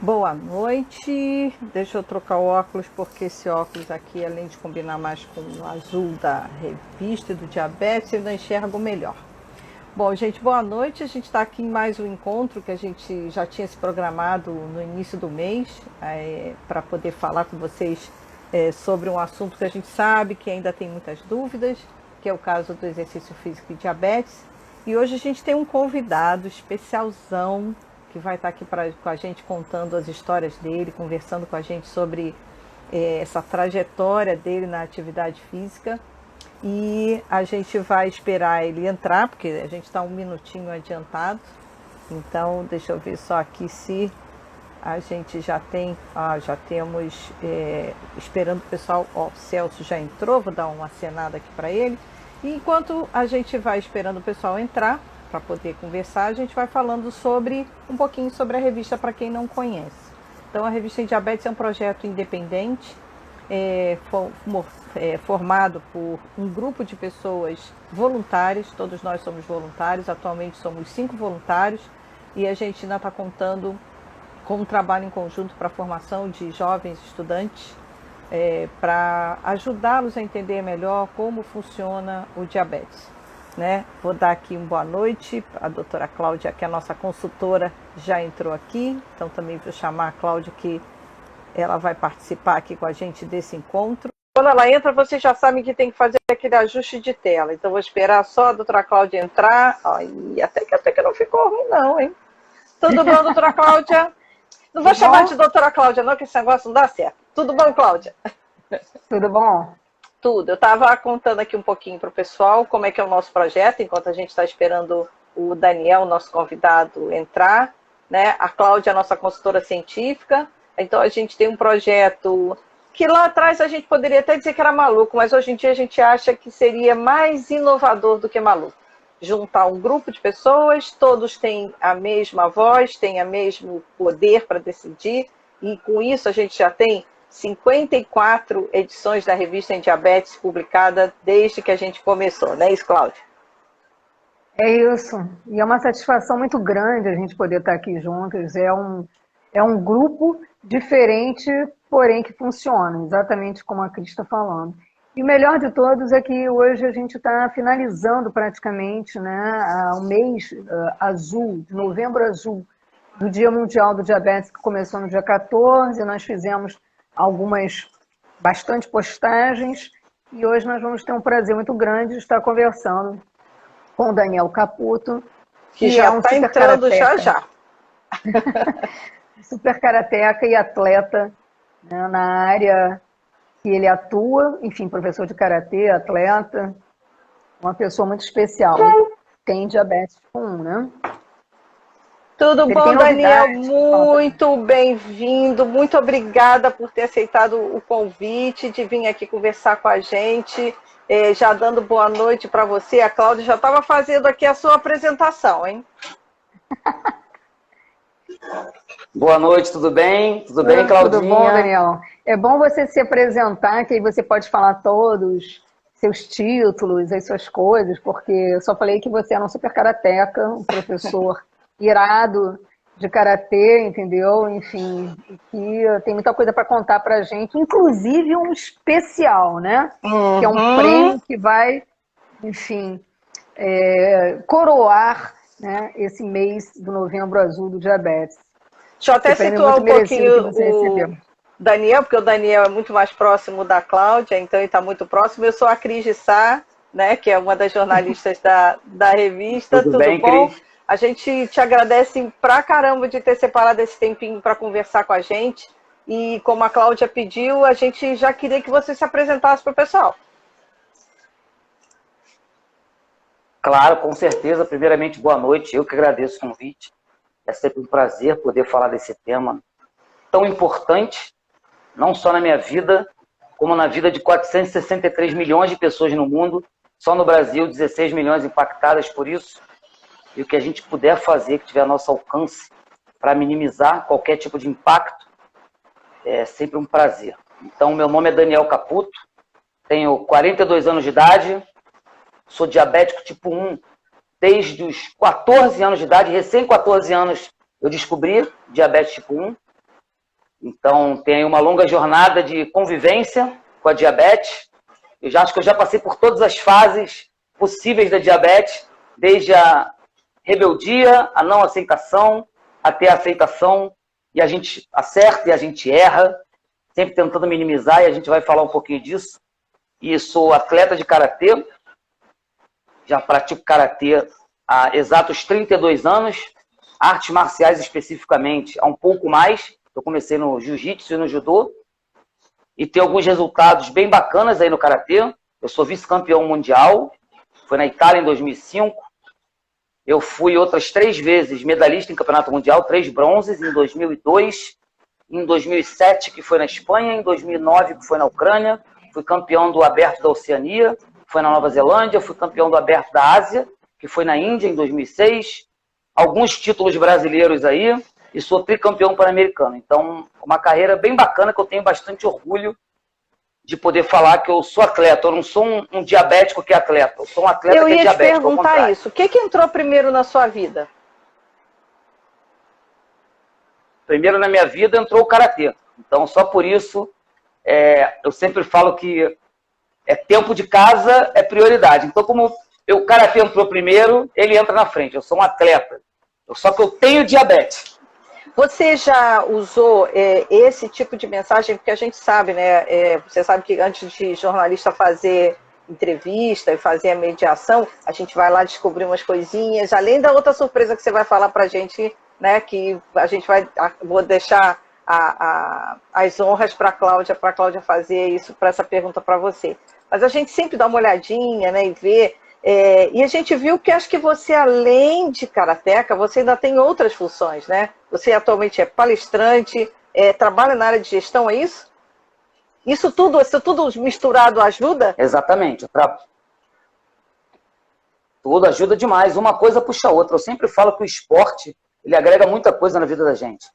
Boa noite. Deixa eu trocar o óculos porque esse óculos aqui, além de combinar mais com o azul da revista e do diabetes, eu ainda enxergo melhor. Bom, gente, boa noite. A gente está aqui em mais um encontro que a gente já tinha se programado no início do mês para poder falar com vocês sobre um assunto que a gente sabe que ainda tem muitas dúvidas, que é o caso do exercício físico e diabetes. E hoje a gente tem um convidado especialzão que vai estar aqui com a gente contando as histórias dele, conversando com a gente sobre essa trajetória dele na atividade física. E a gente vai esperar ele entrar, porque a gente está um minutinho adiantado. Então, deixa eu ver só aqui se a gente já tem. Já temos. Esperando o pessoal. Ó, o Celso já entrou, vou dar uma acenada aqui para ele. E enquanto a gente vai esperando o pessoal entrar, para poder conversar, a gente vai falando um pouquinho sobre a revista para quem não conhece. Então, a revista em Diabetes é um projeto independente, formado por um grupo de pessoas voluntárias, todos nós somos voluntários, atualmente somos 5 voluntários, e a gente ainda está contando com um trabalho em conjunto para a formação de jovens estudantes, para ajudá-los a entender melhor como funciona o diabetes. Né? Vou dar aqui uma boa noite. A doutora Cláudia, que é a nossa consultora, já entrou aqui. Então também vou chamar a Cláudia, que ela vai participar aqui com a gente desse encontro. Quando ela entra, vocês já sabem que tem que fazer aquele ajuste de tela. Então vou esperar só a doutora Cláudia entrar. Ai, até que não ficou ruim não, hein? Tudo bom, doutora Cláudia? Não vou chamar de doutora Cláudia não, que esse negócio não dá certo. Tudo bom, Cláudia? Tudo bom? Tudo. Eu estava contando aqui um pouquinho para o pessoal como é que é o nosso projeto, enquanto a gente está esperando o Daniel, nosso convidado, entrar, né? A Cláudia é a nossa consultora científica. Então a gente tem um projeto que lá atrás a gente poderia até dizer que era maluco, mas hoje em dia a gente acha que seria mais inovador do que maluco. Juntar um grupo de pessoas, todos têm a mesma voz, têm o mesmo poder para decidir, e com isso a gente já tem 54 edições da revista em Diabetes publicada desde que a gente começou, não é isso, Cláudia? É isso. E é uma satisfação muito grande a gente poder estar aqui juntos. É um grupo diferente, porém que funciona, exatamente como a Cris está falando. E o melhor de todos é que hoje a gente está finalizando praticamente, né, o mês azul, de novembro azul, do Dia Mundial do Diabetes, que começou no dia 14. Nós fizemos bastante postagens, e hoje nós vamos ter um prazer muito grande de estar conversando com o Daniel Caputo, que já está entrando já. Super karateca e atleta, né, na área que ele atua, enfim, professor de karatê, atleta, uma pessoa muito especial. Tem diabetes tipo 1, né? Tudo bom, Daniel? Muito bem-vindo. Muito obrigada por ter aceitado o convite de vir aqui conversar com a gente. Já dando boa noite para você. A Cláudia já estava fazendo aqui a sua apresentação, hein? Boa noite, tudo bem? Tudo bem, Claudinha? Tudo bom, Daniel? É bom você se apresentar, que aí você pode falar todos seus títulos, as suas coisas, porque eu só falei que você era um super karateca, um professor irado de karatê, entendeu? Enfim, que tem muita coisa para contar para a gente, inclusive um especial, né? Uhum. Que é um prêmio que vai, enfim, coroar, né, esse mês do Novembro Azul do Diabetes. Deixa eu até situar um pouquinho o Daniel, porque o Daniel é muito mais próximo da Cláudia, então ele está muito próximo. Eu sou a Cris de Sá, né, que é uma das jornalistas da revista. Tudo bem, bom? Cris? A gente te agradece pra caramba de ter separado esse tempinho para conversar com a gente. E como a Cláudia pediu, a gente já queria que você se apresentasse para o pessoal. Claro, com certeza. Primeiramente, boa noite. Eu que agradeço o convite. É sempre um prazer poder falar desse tema tão importante, não só na minha vida, como na vida de 463 milhões de pessoas no mundo. Só no Brasil, 16 milhões impactadas por isso. E o que a gente puder fazer, que tiver a nosso alcance, para minimizar qualquer tipo de impacto, é sempre um prazer. Então, meu nome é Daniel Caputo, tenho 42 anos de idade, sou diabético tipo 1 desde os 14 anos de idade, recém 14 anos eu descobri diabetes tipo 1, Então, tem aí uma longa jornada de convivência com a diabetes. Eu acho que eu já passei por todas as fases possíveis da diabetes, desde a rebeldia, a não aceitação, até a aceitação, e a gente acerta e a gente erra, sempre tentando minimizar, e a gente vai falar um pouquinho disso. E sou atleta de karatê, já pratico karatê há exatos 32 anos, artes marciais especificamente há um pouco mais. Eu comecei no jiu-jitsu e no judô, e tenho alguns resultados bem bacanas aí no karatê. Eu sou vice-campeão mundial, foi na Itália em 2005. Eu fui outras 3 vezes medalhista em campeonato mundial, 3 bronzes, em 2002, em 2007, que foi na Espanha, em 2009, que foi na Ucrânia. Fui campeão do Aberto da Oceania, que foi na Nova Zelândia. Fui campeão do Aberto da Ásia, que foi na Índia, em 2006. Alguns títulos brasileiros aí, e sou tricampeão pan-americano. Então, uma carreira bem bacana, que eu tenho bastante orgulho de poder falar que eu sou atleta. Eu não sou um diabético que é atleta, eu sou um atleta que é diabético. Eu ia te perguntar isso. O que entrou primeiro na sua vida? Primeiro na minha vida entrou o karatê. Então, só por isso, eu sempre falo que tempo de casa é prioridade. Então, como o karatê entrou primeiro, ele entra na frente. Eu sou um atleta. Só que eu tenho diabetes. Você já usou esse tipo de mensagem? Porque a gente sabe, né? Você sabe que antes de jornalista fazer entrevista e fazer a mediação, a gente vai lá descobrir umas coisinhas, além da outra surpresa que você vai falar pra gente, né? Que a gente vou deixar as honras para a Cláudia fazer isso, para essa pergunta para você. Mas a gente sempre dá uma olhadinha, né? E vê. E a gente viu que acho que você, além de karateca, você ainda tem outras funções, né? Você atualmente é palestrante, trabalha na área de gestão, é isso? Isso tudo misturado ajuda? Exatamente. Tudo ajuda demais. Uma coisa puxa a outra. Eu sempre falo que o esporte, ele agrega muita coisa na vida da gente.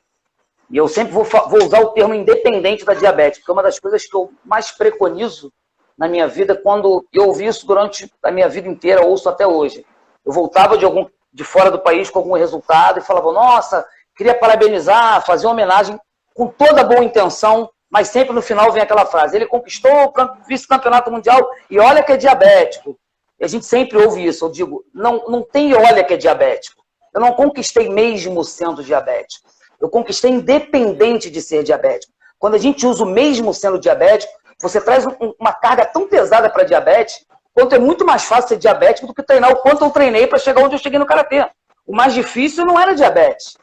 E eu sempre vou usar o termo independente da diabetes, porque é uma das coisas que eu mais preconizo na minha vida, quando eu ouvi isso durante a minha vida inteira, ouço até hoje. Eu voltava de fora do país com algum resultado e falava, nossa, queria parabenizar, fazer uma homenagem com toda boa intenção, mas sempre no final vem aquela frase, ele conquistou o vice-campeonato mundial e olha que é diabético. E a gente sempre ouve isso, eu digo, não tem olha que é diabético. Eu não conquistei mesmo sendo diabético. Eu conquistei independente de ser diabético. Quando a gente usa o mesmo sendo diabético, você traz uma carga tão pesada para diabetes, quanto é muito mais fácil ser diabético do que treinar o quanto eu treinei para chegar onde eu cheguei no karatê. O mais difícil não era diabetes.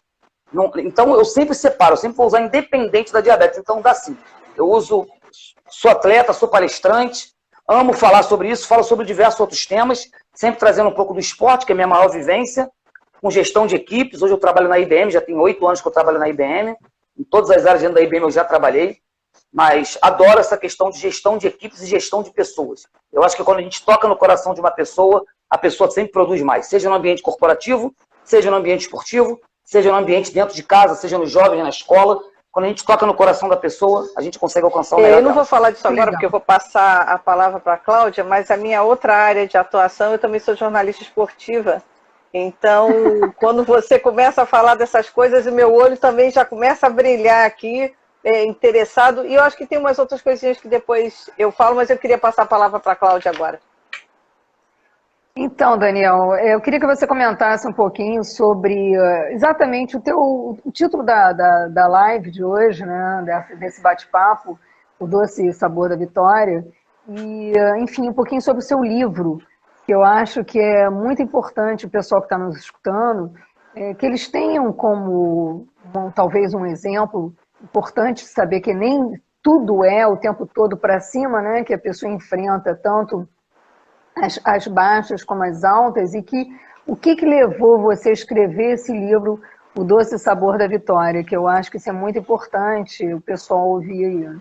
Então eu sempre separo, eu sempre vou usar independente da diabetes. Então dá sim. Eu sou atleta, sou palestrante, amo falar sobre isso, falo sobre diversos outros temas, sempre trazendo um pouco do esporte, que é a minha maior vivência, com gestão de equipes. Hoje eu trabalho na IBM, já tem 8 anos que eu trabalho na IBM. Em todas as áreas dentro da IBM eu já trabalhei. Mas adoro essa questão de gestão de equipes e gestão de pessoas. Eu acho que quando a gente toca no coração de uma pessoa, a pessoa sempre produz mais. Seja no ambiente corporativo, seja no ambiente esportivo, seja no ambiente dentro de casa, seja nos jovens, na escola. Quando a gente toca no coração da pessoa, a gente consegue alcançar o melhor. Eu não vou falar disso agora, porque eu vou passar a palavra para a Cláudia, mas a minha outra área de atuação, eu também sou jornalista esportiva. Então, quando você começa a falar dessas coisas, o meu olho também já começa a brilhar aqui, interessado, e eu acho que tem umas outras coisinhas que depois eu falo, mas eu queria passar a palavra para a Cláudia agora. Então, Daniel, eu queria que você comentasse um pouquinho sobre exatamente o título da live de hoje, né, desse bate-papo, O Doce Sabor da Vitória, e, enfim, um pouquinho sobre o seu livro, que eu acho que é muito importante o pessoal que está nos escutando, que eles tenham como, talvez, um exemplo importante saber que nem tudo é o tempo todo para cima, né? Que a pessoa enfrenta tanto as baixas como as altas, e que o que levou você a escrever esse livro, O Doce Sabor da Vitória, que eu acho que isso é muito importante o pessoal ouvir aí.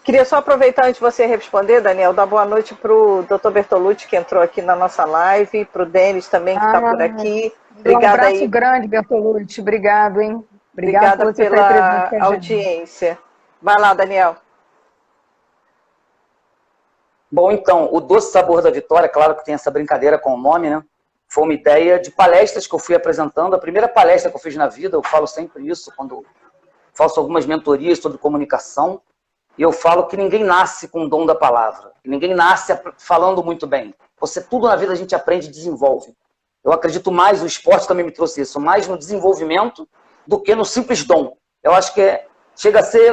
Queria só aproveitar antes de você responder, Daniel, dar boa noite para o Dr. Bertolucci, que entrou aqui na nossa live, para o Denis também, que está por aqui. Obrigada, um abraço grande, Bertolucci. Obrigado, hein? Obrigada pela audiência. Vai lá, Daniel. Bom, então, o Doce Sabor da Vitória, claro que tem essa brincadeira com o nome, né? Foi uma ideia de palestras que eu fui apresentando. A primeira palestra que eu fiz na vida, eu falo sempre isso, quando faço algumas mentorias sobre comunicação, e eu falo que ninguém nasce com o dom da palavra, ninguém nasce falando muito bem. Tudo na vida a gente aprende e desenvolve. Eu acredito mais, o esporte também me trouxe isso, mais no desenvolvimento do que no simples dom. Eu acho que chega a ser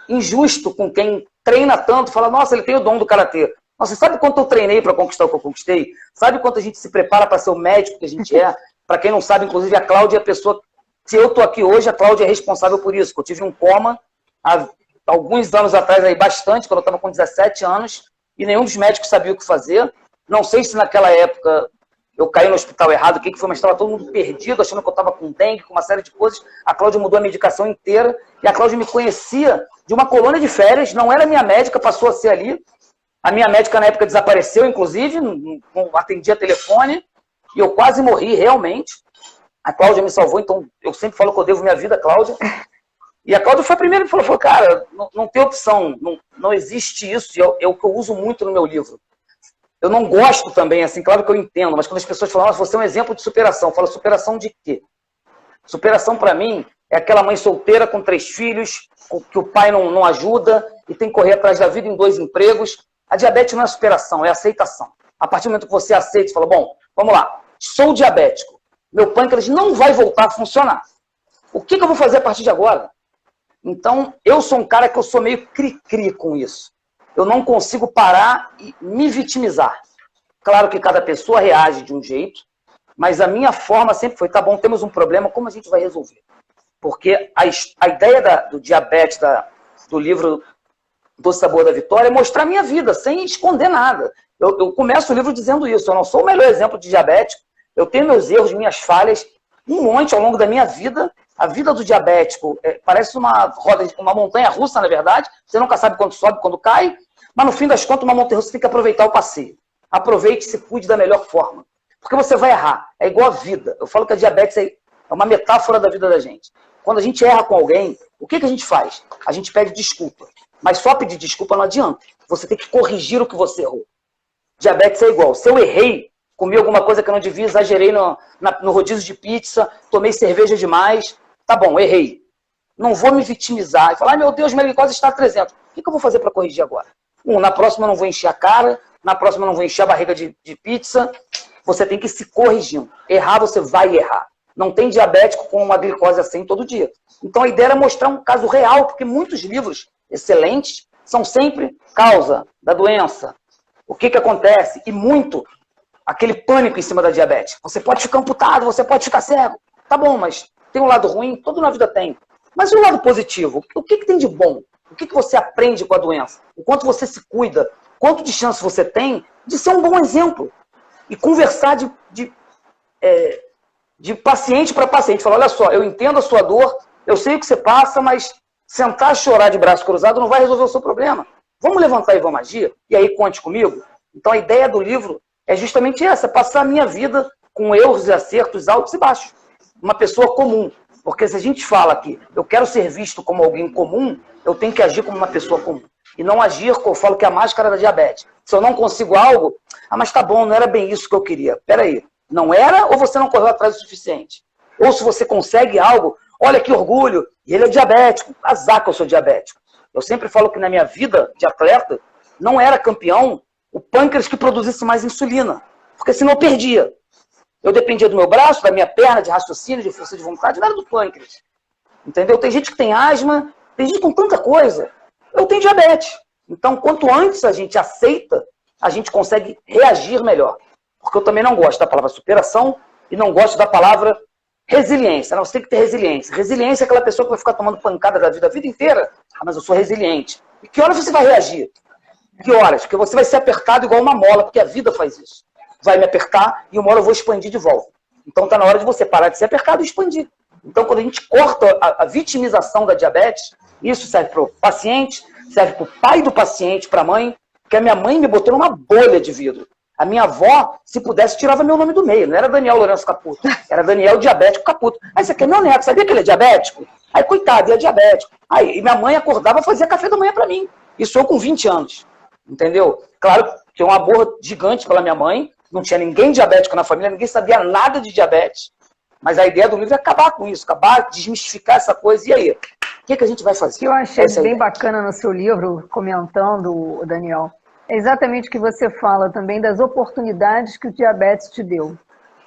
injusto com quem treina tanto, fala, nossa, ele tem o dom do karatê. Nossa, sabe quanto eu treinei para conquistar o que eu conquistei? Sabe quanto a gente se prepara para ser o médico que a gente é? Para quem não sabe, inclusive, a Cláudia é a pessoa... Se eu estou aqui hoje, a Cláudia é responsável por isso. Eu tive um coma há alguns anos atrás, aí, bastante, quando eu estava com 17 anos, e nenhum dos médicos sabia o que fazer. Não sei se naquela época eu caí no hospital errado, o que foi, mas estava todo mundo perdido, achando que eu estava com dengue, com uma série de coisas. A Cláudia mudou a medicação inteira, e a Cláudia me conhecia de uma colônia de férias, não era minha médica, passou a ser ali. A minha médica na época desapareceu, inclusive, não atendia telefone, e eu quase morri, realmente. A Cláudia me salvou, então eu sempre falo que eu devo minha vida à Cláudia. E a Cláudia foi a primeira que falou, cara, não tem opção, não existe isso, e é o que eu uso muito no meu livro. Eu não gosto também, assim, claro que eu entendo, mas quando as pessoas falam, você é um exemplo de superação, eu falo, superação de quê? Superação, para mim, é aquela mãe solteira com 3 filhos, que o pai não ajuda, e tem que correr atrás da vida em 2 empregos. A diabetes não é superação, é aceitação. A partir do momento que você aceita, você fala, bom, vamos lá, sou diabético, meu pâncreas não vai voltar a funcionar. O que eu vou fazer a partir de agora? Então, eu sou um cara que eu sou meio cri-cri com isso. Eu não consigo parar e me vitimizar. Claro que cada pessoa reage de um jeito, mas a minha forma sempre foi, tá bom, temos um problema, como a gente vai resolver? Porque a ideia do diabetes, do livro do Sabor da Vitória, é mostrar a minha vida, sem esconder nada. Eu começo o livro dizendo isso, eu não sou o melhor exemplo de diabético, eu tenho meus erros, minhas falhas, um monte ao longo da minha vida. A vida do diabético parece uma roda, uma montanha russa, na verdade. Você nunca sabe quando sobe, quando cai. Mas no fim das contas, uma montanha russa, você tem que aproveitar o passeio. Aproveite e se cuide da melhor forma. Porque você vai errar. É igual a vida. Eu falo que a diabetes é uma metáfora da vida da gente. Quando a gente erra com alguém, o que a gente faz? A gente pede desculpa. Mas só pedir desculpa não adianta. Você tem que corrigir o que você errou. Diabetes é igual. Se eu errei, comi alguma coisa que eu não devia, exagerei no rodízio de pizza, tomei cerveja demais, tá bom, errei. Não vou me vitimizar e falar, ai meu Deus, minha glicose está a 300. O que eu vou fazer para corrigir agora? Na próxima eu não vou encher a cara, na próxima eu não vou encher a barriga de pizza. Você tem que ir se corrigindo. Errar, você vai errar. Não tem diabético com uma glicose assim todo dia. Então a ideia era mostrar um caso real, porque muitos livros excelentes são sempre causa da doença. O que acontece? E muito aquele pânico em cima da diabetes. Você pode ficar amputado, você pode ficar cego. Tá bom, mas tem um lado ruim, toda na vida tem. Mas e o lado positivo? O que tem de bom? O que você aprende com a doença? O quanto você se cuida? Quanto de chance você tem de ser um bom exemplo? E conversar de paciente para paciente. Falar, olha só, eu entendo a sua dor, eu sei o que você passa, mas sentar e chorar de braço cruzado não vai resolver o seu problema. Vamos levantar e vamos agir? E aí conte comigo? Então a ideia do livro é justamente essa, passar a minha vida com erros e acertos altos e baixos. Uma pessoa comum. Porque se a gente fala que eu quero ser visto como alguém comum, eu tenho que agir como uma pessoa comum. E não agir, eu falo que é a máscara da diabetes. Se eu não consigo algo, mas tá bom, não era bem isso que eu queria. Peraí, não era ou você não correu atrás o suficiente? Ou se você consegue algo, olha que orgulho, e ele é diabético, azar que eu sou diabético. Eu sempre falo que na minha vida de atleta, não era campeão o pâncreas que produzisse mais insulina, porque senão eu perdia. Eu dependia do meu braço, da minha perna, de raciocínio, de força de vontade, não era do pâncreas. Entendeu? Tem gente que tem asma, tem gente com tanta coisa. Eu tenho diabetes. Então, quanto antes a gente aceita, a gente consegue reagir melhor. Porque eu também não gosto da palavra superação e não gosto da palavra resiliência. Não, você tem que ter resiliência. Resiliência é aquela pessoa que vai ficar tomando pancada da vida inteira. Mas eu sou resiliente. E que horas você vai reagir? Que horas? Porque você vai ser apertado igual uma mola, porque a vida faz isso. Vai me apertar e uma hora eu vou expandir de volta. Então está na hora de você parar de ser apertado e expandir. Então quando a gente corta a vitimização da diabetes, isso serve para o paciente, serve para o pai do paciente, para a mãe, porque a minha mãe me botou numa bolha de vidro. A minha avó, se pudesse, tirava meu nome do meio. Não era Daniel Lourenço Caputo, era Daniel Diabético Caputo. Aí você quer meu neto, sabia que ele é diabético? Aí coitado, ele é diabético. Aí minha mãe acordava e fazia café da manhã para mim. Isso eu com 20 anos. Entendeu? Claro que é um amor gigante pela minha mãe. Não tinha ninguém diabético na família, ninguém sabia nada de diabetes. Mas a ideia do livro é acabar com isso, acabar, desmistificar essa coisa. E aí? O que a gente vai fazer? O que eu achei bem bacana no seu livro, comentando, Daniel, é exatamente o que você fala também das oportunidades que o diabetes te deu.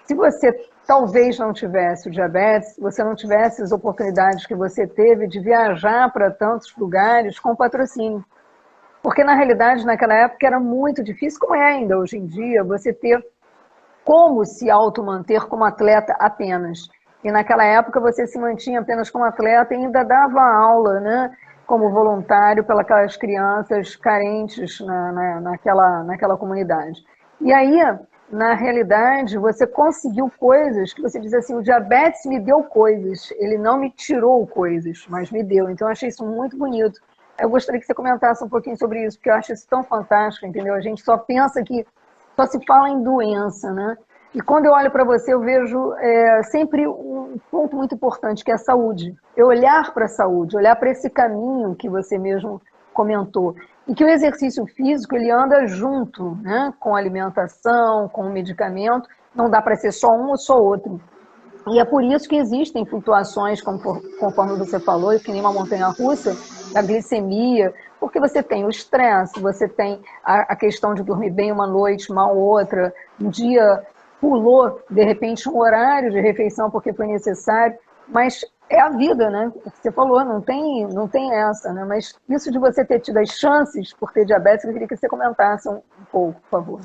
Se você talvez não tivesse o diabetes, você não tivesse as oportunidades que você teve de viajar para tantos lugares com patrocínio. Porque, na realidade, naquela época era muito difícil, como é ainda hoje em dia, você ter como se automanter como atleta apenas. E naquela época você se mantinha apenas como atleta e ainda dava aula, né, como voluntário para aquelas crianças carentes naquela comunidade. E aí, na realidade, você conseguiu coisas que você diz assim, o diabetes me deu coisas, ele não me tirou coisas, mas me deu. Então eu achei isso muito bonito. Eu gostaria que você comentasse um pouquinho sobre isso, porque eu acho isso tão fantástico, entendeu? A gente só pensa que só se fala em doença, né? E quando eu olho para você, eu vejo sempre um ponto muito importante, que é a saúde. Eu olhar para a saúde, olhar para esse caminho que você mesmo comentou. E que o exercício físico, ele anda junto, né? Com a alimentação, com o medicamento. Não dá para ser só um ou só outro. E é por isso que existem flutuações, conforme você falou, que nem uma montanha-russa, da glicemia, porque você tem o estresse, você tem a questão de dormir bem uma noite, mal outra, um dia pulou, de repente, um horário de refeição porque foi necessário, mas é a vida, né? O que você falou, não tem essa, né? Mas isso de você ter tido as chances por ter diabetes, eu queria que você comentasse um pouco, por favor.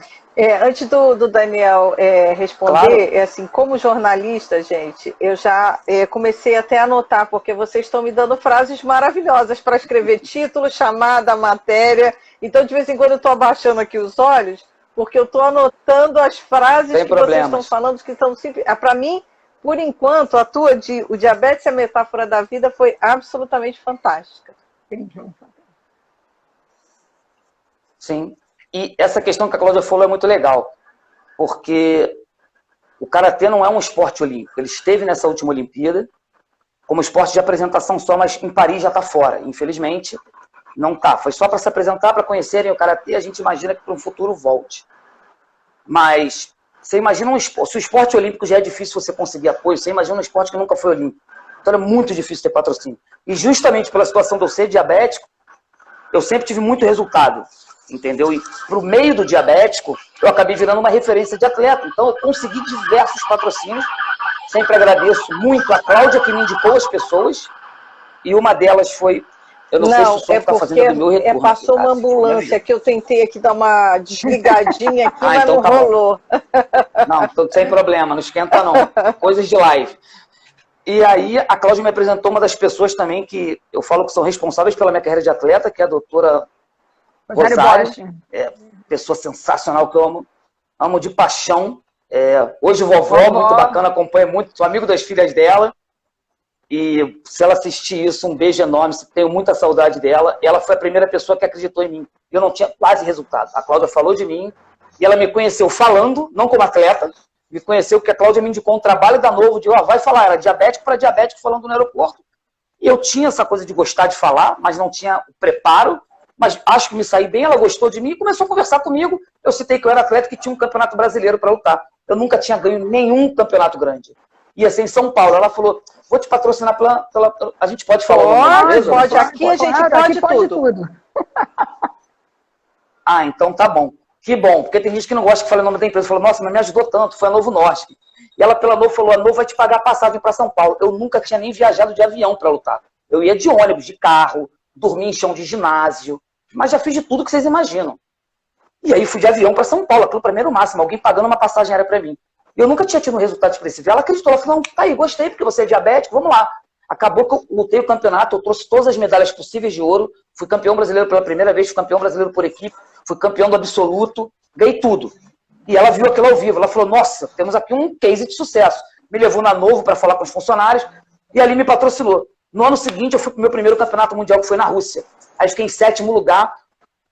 Antes do Daniel responder, claro. Assim, como jornalista, gente, eu já comecei até a anotar, porque vocês estão me dando frases maravilhosas para escrever título, chamada, matéria. Então, de vez em quando, eu estou abaixando aqui os olhos, porque eu estou anotando as frases que vocês estão falando, que são simples. Para mim, por enquanto, a tua de o diabetes é a metáfora da vida foi absolutamente fantástica. Sim. E essa questão que a Cláudia falou é muito legal, porque o karatê não é um esporte olímpico. Ele esteve nessa última Olimpíada como esporte de apresentação só, mas em Paris já está fora. Infelizmente, não está. Foi só para se apresentar, para conhecerem o karatê. A gente imagina que para um futuro volte. Mas você imagina um esporte, se o esporte olímpico já é difícil você conseguir apoio, você imagina um esporte que nunca foi olímpico. Então é muito difícil ter patrocínio. E justamente pela situação de eu ser diabético, eu sempre tive muito resultado. Entendeu? E pro meio do diabético, eu acabei virando uma referência de atleta. Então eu consegui diversos patrocínios. Sempre agradeço muito a Cláudia, que me indicou as pessoas. E uma delas foi... Eu não sei se o som está fazendo do meu retorno. Passou uma ambulância que eu tentei aqui dar uma desligadinha aqui, mas então não rolou. Não, sem problema, não esquenta não. Coisas de live. E aí a Cláudia me apresentou uma das pessoas também que eu falo que são responsáveis pela minha carreira de atleta, que é a doutora Rosário, pessoa sensacional que eu amo de paixão. Hoje vovó, muito bacana, acompanha muito, sou amigo das filhas dela. E se ela assistir isso, um beijo enorme, tenho muita saudade dela. Ela foi a primeira pessoa que acreditou em mim. Eu não tinha quase resultado. A Cláudia falou de mim e ela me conheceu falando, não como atleta, me conheceu porque a Cláudia me indicou um trabalho da Novo, de vai falar, era diabético para diabético falando no aeroporto. E eu tinha essa coisa de gostar de falar, mas não tinha o preparo. Mas acho que me saí bem, ela gostou de mim e começou a conversar comigo. Eu citei que eu era atleta que tinha um campeonato brasileiro para lutar. Eu nunca tinha ganho nenhum campeonato grande. Ia ser em São Paulo. Ela falou, vou te patrocinar a gente pode falar? Pode. Aqui a gente pode tudo. Ah, então tá bom. Que bom, porque tem gente que não gosta que fale o nome da empresa. Falou, nossa, mas me ajudou tanto, foi a Novo Norte. E ela pela Novo falou, a Novo vai te pagar a passagem para São Paulo. Eu nunca tinha nem viajado de avião para lutar. Eu ia de ônibus, de carro, dormia em chão de ginásio. Mas já fiz de tudo que vocês imaginam. E aí fui de avião para São Paulo, aquilo para mim era o máximo, alguém pagando uma passagem aérea para mim. E eu nunca tinha tido um resultado expressivo. Ela acreditou, ela falou, não, tá aí, gostei, porque você é diabético, vamos lá. Acabou que eu lutei o campeonato, eu trouxe todas as medalhas possíveis de ouro, fui campeão brasileiro pela primeira vez, fui campeão brasileiro por equipe, fui campeão do absoluto, ganhei tudo. E ela viu aquilo ao vivo, ela falou, nossa, temos aqui um case de sucesso. Me levou na Novo para falar com os funcionários, e ali me patrocinou. No ano seguinte, eu fui pro meu primeiro campeonato mundial, que foi na Rússia. Aí fiquei em 7º lugar,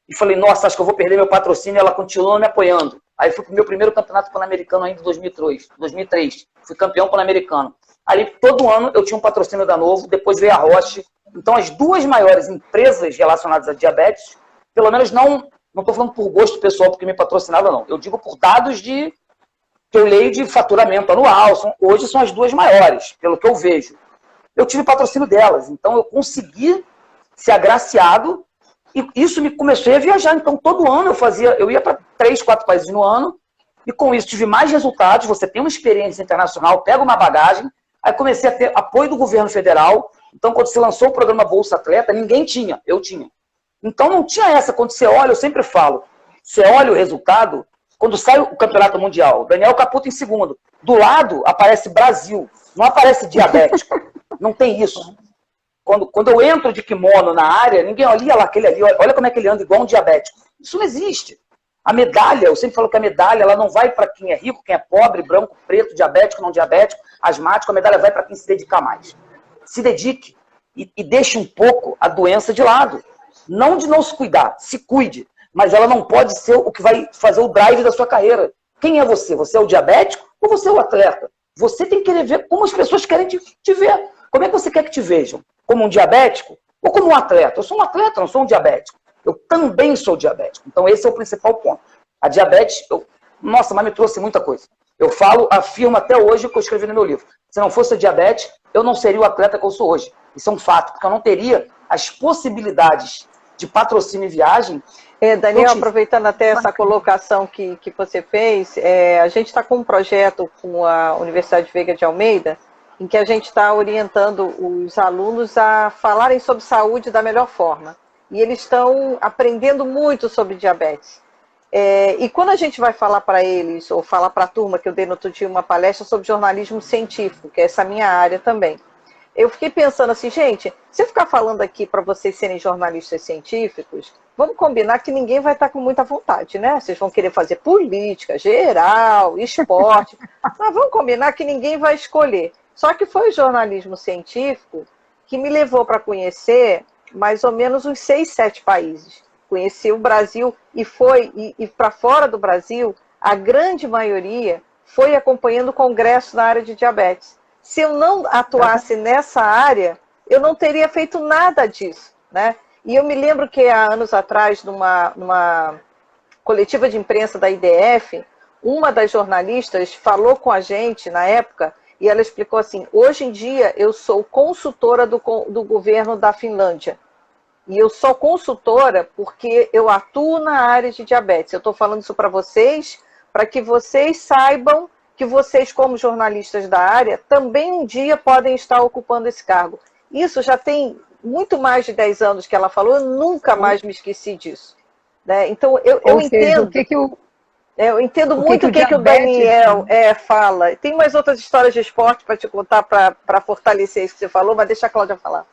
e falei, nossa, acho que eu vou perder meu patrocínio, e ela continuou me apoiando. Aí fui pro meu primeiro campeonato pan-americano ainda em 2003. Fui campeão pan-americano. Ali, todo ano, eu tinha um patrocínio da Novo, depois veio a Roche. Então, as duas maiores empresas relacionadas a diabetes, pelo menos não estou falando por gosto pessoal, porque me patrocinava, não. Eu digo por dados de que eu leio de faturamento anual, hoje são as duas maiores, pelo que eu vejo. Eu tive patrocínio delas, então eu consegui ser agraciado e isso me comecei a viajar. Então todo ano eu ia para 3, 4 países no ano e com isso tive mais resultados. Você tem uma experiência internacional, pega uma bagagem. Aí comecei a ter apoio do governo federal. Então quando se lançou o programa Bolsa Atleta, ninguém tinha, eu tinha. Então não tinha essa. Quando você olha, eu sempre falo, você olha o resultado, quando sai o campeonato mundial, Daniel Caputo em segundo, do lado aparece Brasil, não aparece diabético, não tem isso. Quando eu entro de kimono na área, ninguém olha lá aquele ali, olha como é que ele anda igual um diabético. Isso não existe. A medalha, eu sempre falo que a medalha ela não vai para quem é rico, quem é pobre, branco, preto, diabético, não diabético, asmático, a medalha vai para quem se dedicar mais. Se dedique e deixe um pouco a doença de lado. Não de não se cuidar, se cuide. Mas ela não pode ser o que vai fazer o drive da sua carreira. Quem é você? Você é o diabético ou você é o atleta? Você tem que querer ver como as pessoas querem te ver. Como é que você quer que te vejam? Como um diabético ou como um atleta? Eu sou um atleta, não sou um diabético. Eu também sou diabético. Então esse é o principal ponto. A diabetes, nossa, mas me trouxe muita coisa. Eu afirmo até hoje o que eu escrevi no meu livro. Se não fosse a diabetes, eu não seria o atleta que eu sou hoje. Isso é um fato, porque eu não teria as possibilidades de patrocínio e viagem. Daniel, aproveitando até essa colocação que você fez, a gente está com um projeto com a Universidade Veiga de Almeida, em que a gente está orientando os alunos a falarem sobre saúde da melhor forma. E eles estão aprendendo muito sobre diabetes. E quando a gente vai falar para eles, ou falar para a turma, que eu dei no outro dia uma palestra sobre jornalismo científico, que é essa minha área também, eu fiquei pensando assim, gente, se eu ficar falando aqui para vocês serem jornalistas científicos, vamos combinar que ninguém vai estar com muita vontade, né? Vocês vão querer fazer política, geral, esporte, mas vamos combinar que ninguém vai escolher. Só que foi o jornalismo científico que me levou para conhecer mais ou menos uns 6, 7 países. Conheci o Brasil e para fora do Brasil, a grande maioria foi acompanhando o congresso na área de diabetes. Se eu não atuasse nessa área, eu não teria feito nada disso, né? E eu me lembro que há anos atrás, numa coletiva de imprensa da IDF, uma das jornalistas falou com a gente na época e ela explicou assim, hoje em dia eu sou consultora do governo da Finlândia. E eu sou consultora porque eu atuo na área de diabetes. Eu estou falando isso para vocês, para que vocês saibam que vocês, como jornalistas da área, também um dia podem estar ocupando esse cargo. Isso já tem muito mais de 10 anos que ela falou, eu nunca mais me esqueci disso. Né? Então, eu entendo... Eu entendo muito o que o Daniel fala. Tem mais outras histórias de esporte para te contar, para fortalecer isso que você falou, mas deixa a Cláudia falar.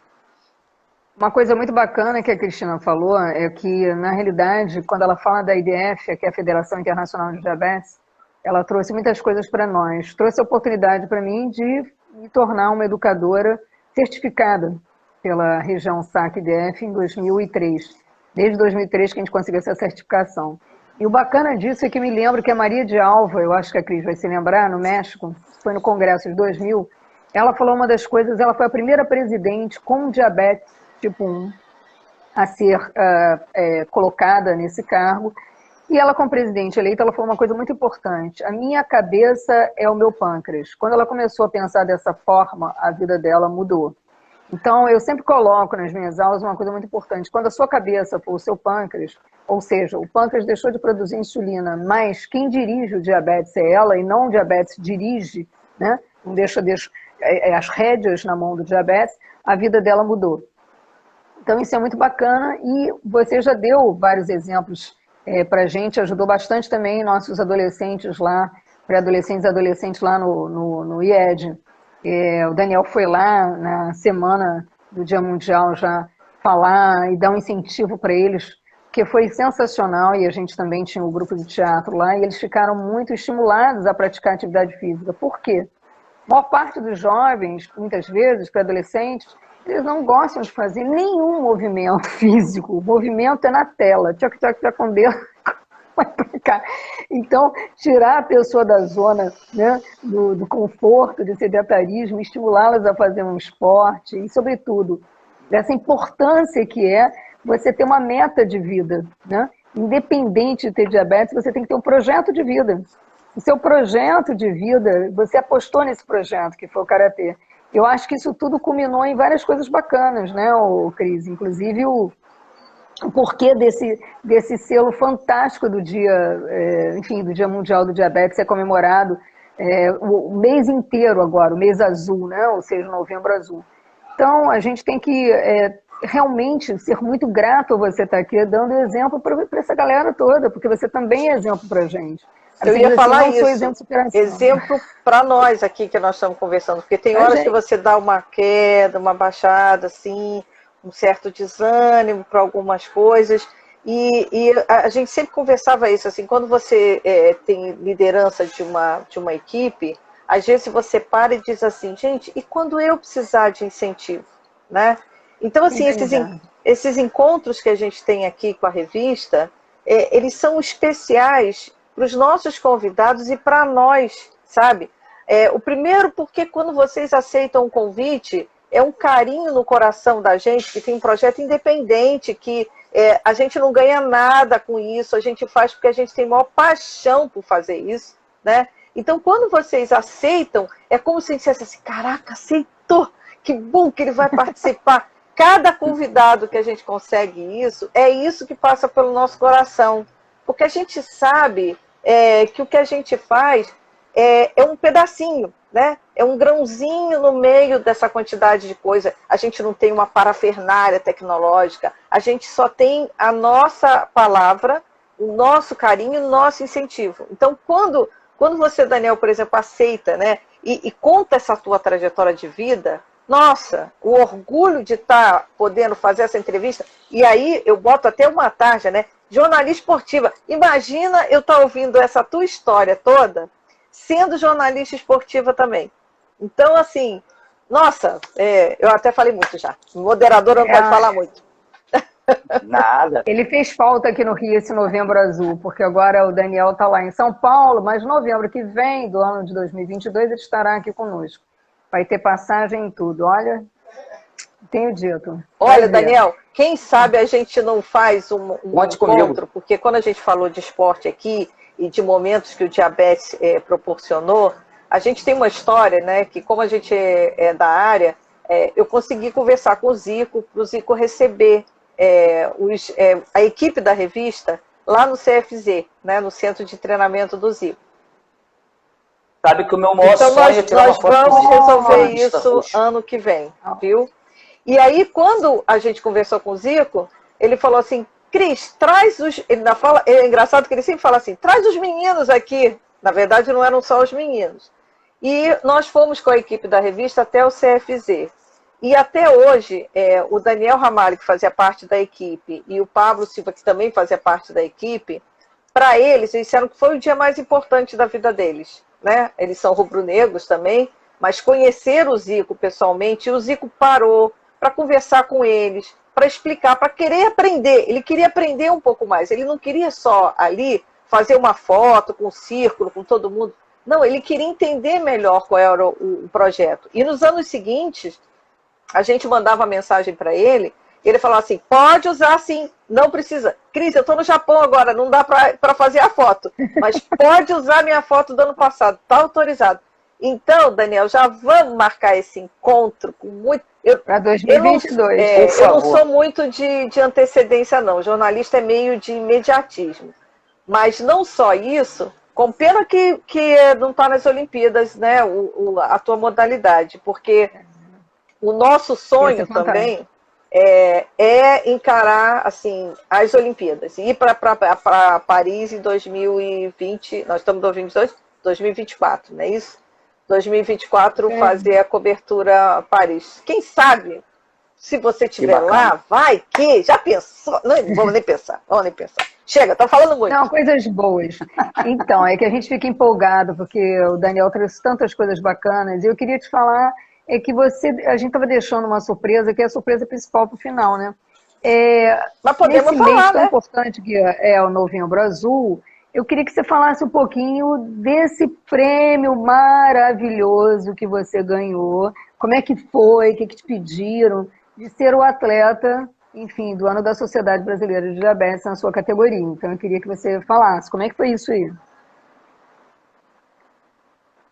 Uma coisa muito bacana que a Cristina falou é que, na realidade, quando ela fala da IDF, que é a Federação Internacional de Diabetes, ela trouxe muitas coisas para nós. Trouxe a oportunidade para mim de me tornar uma educadora certificada pela região SAC-IDF em 2003. Desde 2003 que a gente conseguiu essa certificação. E o bacana disso é que me lembro que a Maria de Alva, eu acho que a Cris vai se lembrar, no México, foi no Congresso de 2000, ela falou uma das coisas, ela foi a primeira presidente com diabetes tipo 1 a ser colocada nesse cargo. E ela, como presidente eleita, ela falou uma coisa muito importante. A minha cabeça é o meu pâncreas. Quando ela começou a pensar dessa forma, a vida dela mudou. Então, eu sempre coloco nas minhas aulas uma coisa muito importante. Quando a sua cabeça for o seu pâncreas, ou seja, o pâncreas deixou de produzir insulina, mas quem dirige o diabetes é ela, e não o diabetes dirige, né? Não deixa as rédeas na mão do diabetes, a vida dela mudou. Então, isso é muito bacana e você já deu vários exemplos para a gente, ajudou bastante também nossos adolescentes lá, pré-adolescentes e adolescentes lá no IED. O Daniel foi lá na semana do Dia Mundial já falar e dar um incentivo para eles, que foi sensacional, e a gente também tinha um grupo de teatro lá, e eles ficaram muito estimulados a praticar atividade física. Por quê? A maior parte dos jovens, muitas vezes, pré-adolescentes, eles não gostam de fazer nenhum movimento físico. O movimento é na tela. Tchac, tchac, tchac, com o dedo, vai pra cá. Então, tirar a pessoa da zona, né, do conforto, do sedentarismo, estimulá-las a fazer um esporte e, sobretudo, dessa importância que é você ter uma meta de vida, né? Independente de ter diabetes, você tem que ter um projeto de vida. o seu projeto de vida, você apostou nesse projeto, que foi o Karatê. Eu acho que isso tudo culminou em várias coisas bacanas, né, Cris? Inclusive o porquê desse selo fantástico do dia, enfim, do Dia Mundial do Diabetes ser comemorado o mês inteiro agora, o mês azul, né? Ou seja, o Novembro Azul. Então, a gente tem que realmente ser muito grato a você estar aqui dando exemplo para essa galera toda, porque você também é exemplo para a gente. Eu ia falar isso, exemplo para nós aqui que nós estamos conversando, porque tem horas que você dá uma queda, uma baixada, assim, um certo desânimo para algumas coisas, e a gente sempre conversava isso, assim, quando você tem liderança de uma equipe, às vezes você para e diz assim, gente, e quando eu precisar de incentivo, né? Então, assim, esses encontros que a gente tem aqui com a revista, eles são especiais para os nossos convidados e para nós, sabe? O primeiro, porque quando vocês aceitam um convite, é um carinho no coração da gente, que tem um projeto independente, que a gente não ganha nada com isso, a gente faz porque a gente tem maior paixão por fazer isso, né? Então, quando vocês aceitam, é como se dissesse assim, caraca, aceitou, que bom que ele vai participar. Cada convidado que a gente consegue isso, é isso que passa pelo nosso coração, porque a gente sabe que o que a gente faz é um pedacinho, né? É um grãozinho no meio dessa quantidade de coisa. A gente não tem uma parafernália tecnológica, a gente só tem a nossa palavra, o nosso carinho, o nosso incentivo. Então, quando você, Daniel, por exemplo, aceita, né, e conta essa tua trajetória de vida, nossa, o orgulho de estar podendo fazer essa entrevista, e aí eu boto até uma tarja, né? Jornalista esportiva. Imagina eu estar ouvindo essa tua história toda, sendo jornalista esportiva também. Então, assim, nossa, eu até falei muito já. O moderador não pode falar muito. Nada. Ele fez falta aqui no Rio esse Novembro Azul, porque agora o Daniel está lá em São Paulo, mas novembro que vem, do ano de 2022, ele estará aqui conosco. Vai ter passagem em tudo. Olha, tenho dito. Olha, Daniel, quem sabe a gente não faz um encontro, porque quando a gente falou de esporte aqui e de momentos que o diabetes proporcionou, a gente tem uma história, né, que como a gente é da área, eu consegui conversar com o Zico, para o Zico receber a equipe da revista lá no CFZ, né, no Centro de Treinamento do Zico. Sabe que o meu maior sonho é tirar uma foto. Nós vamos resolver isso ano que vem, viu? E aí, quando a gente conversou com o Zico, ele falou assim, Cris, traz os... Ele ainda fala, é engraçado que ele sempre fala assim, traz os meninos aqui. Na verdade, não eram só os meninos. E nós fomos com a equipe da revista até o CFZ. E até hoje, o Daniel Ramalho, que fazia parte da equipe, e o Pablo Silva, que também fazia parte da equipe, para eles disseram que foi o dia mais importante da vida deles. Né? Eles são rubro-negros também, mas conhecer o Zico pessoalmente, e o Zico parou para conversar com eles, para explicar, para querer aprender. Ele queria aprender um pouco mais. Ele não queria só ali fazer uma foto com um círculo, com todo mundo. Não, ele queria entender melhor qual era o projeto. E nos anos seguintes, a gente mandava mensagem para ele, e ele falava assim, pode usar sim, não precisa. Cris, eu estou no Japão agora, não dá para fazer a foto, mas pode usar minha foto do ano passado, está autorizado. Então, Daniel, já vamos marcar esse encontro com muito... Para 2022. Eu não sou muito de antecedência, não. O jornalista é meio de imediatismo. Mas não só isso, com pena que não está nas Olimpíadas, né, a tua modalidade, porque o nosso sonho também é encarar assim, as Olimpíadas. Ir para Paris em 2020, nós estamos em 2024, não é isso? 2024 fazer a cobertura Paris. Quem sabe, se você estiver lá, vai que, já pensou? Não, vamos nem pensar. Chega, tá falando muito. Não, coisas boas. Então, é que a gente fica empolgado, porque o Daniel trouxe tantas coisas bacanas, e eu queria te falar que a gente estava deixando uma surpresa, que é a surpresa principal para o final, né? Mas podemos nesse falar, mês tão né? importante que é o Novembro Azul, eu queria que você falasse um pouquinho desse prêmio maravilhoso que você ganhou, como é que foi, o que te pediram, de ser o atleta, enfim, do ano da Sociedade Brasileira de Diabetes na sua categoria. Então eu queria que você falasse, como é que foi isso aí?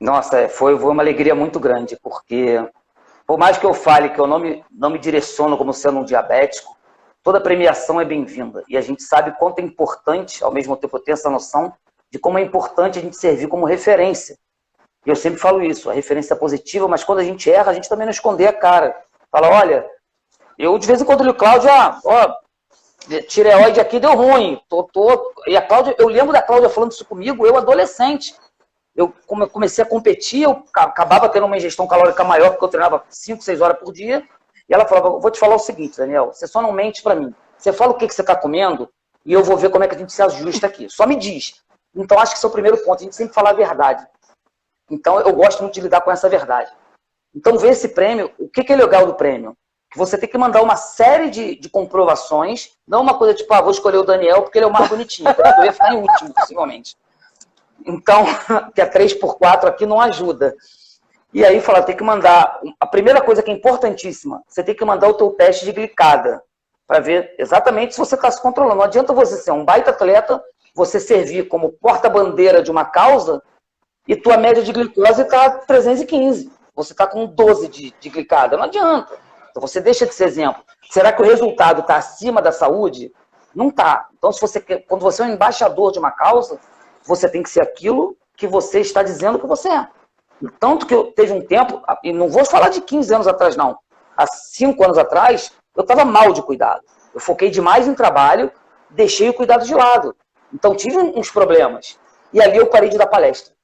Nossa, foi uma alegria muito grande, porque por mais que eu fale que eu não me direciono como sendo um diabético, toda premiação é bem-vinda. E a gente sabe quanto é importante, ao mesmo tempo eu tenho essa noção, de como é importante a gente servir como referência. E eu sempre falo isso, a referência é positiva, mas quando a gente erra, a gente também não esconder a cara. Fala, olha, eu de vez em quando ligo, Cláudia, ó, tireoide aqui deu ruim. E a Cláudia, eu lembro da Cláudia falando isso comigo, eu adolescente. Como eu comecei a competir, eu acabava tendo uma ingestão calórica maior, porque eu treinava 5, 6 horas por dia. E ela falava, vou te falar o seguinte, Daniel, você só não mente para mim. Você fala o que você está comendo e eu vou ver como é que a gente se ajusta aqui. Só me diz. Então, acho que esse é o primeiro ponto, a gente sempre fala a verdade. Então, eu gosto muito de lidar com essa verdade. Então, ver esse prêmio, o que é legal do prêmio? Que você tem que mandar uma série de comprovações, não uma coisa tipo, vou escolher o Daniel porque ele é o mais bonitinho, porque eu ia ficar em último, possivelmente. Então, que a 3x4 aqui não ajuda. E aí, tem que mandar... A primeira coisa que é importantíssima, você tem que mandar o teu teste de glicada, para ver exatamente se você está se controlando. Não adianta você ser um baita atleta, você servir como porta-bandeira de uma causa, e tua média de glicose está 315. Você está com 12 de glicada. Não adianta. Então, você deixa de ser exemplo. Será que o resultado está acima da saúde? Não está. Então, quando você é um embaixador de uma causa, você tem que ser aquilo que você está dizendo que você é. Tanto que teve um tempo, e não vou falar de 15 anos atrás, não. Há 5 anos atrás, eu estava mal de cuidado. Eu foquei demais em trabalho, deixei o cuidado de lado. Então, tive uns problemas. E ali eu parei de dar palestra.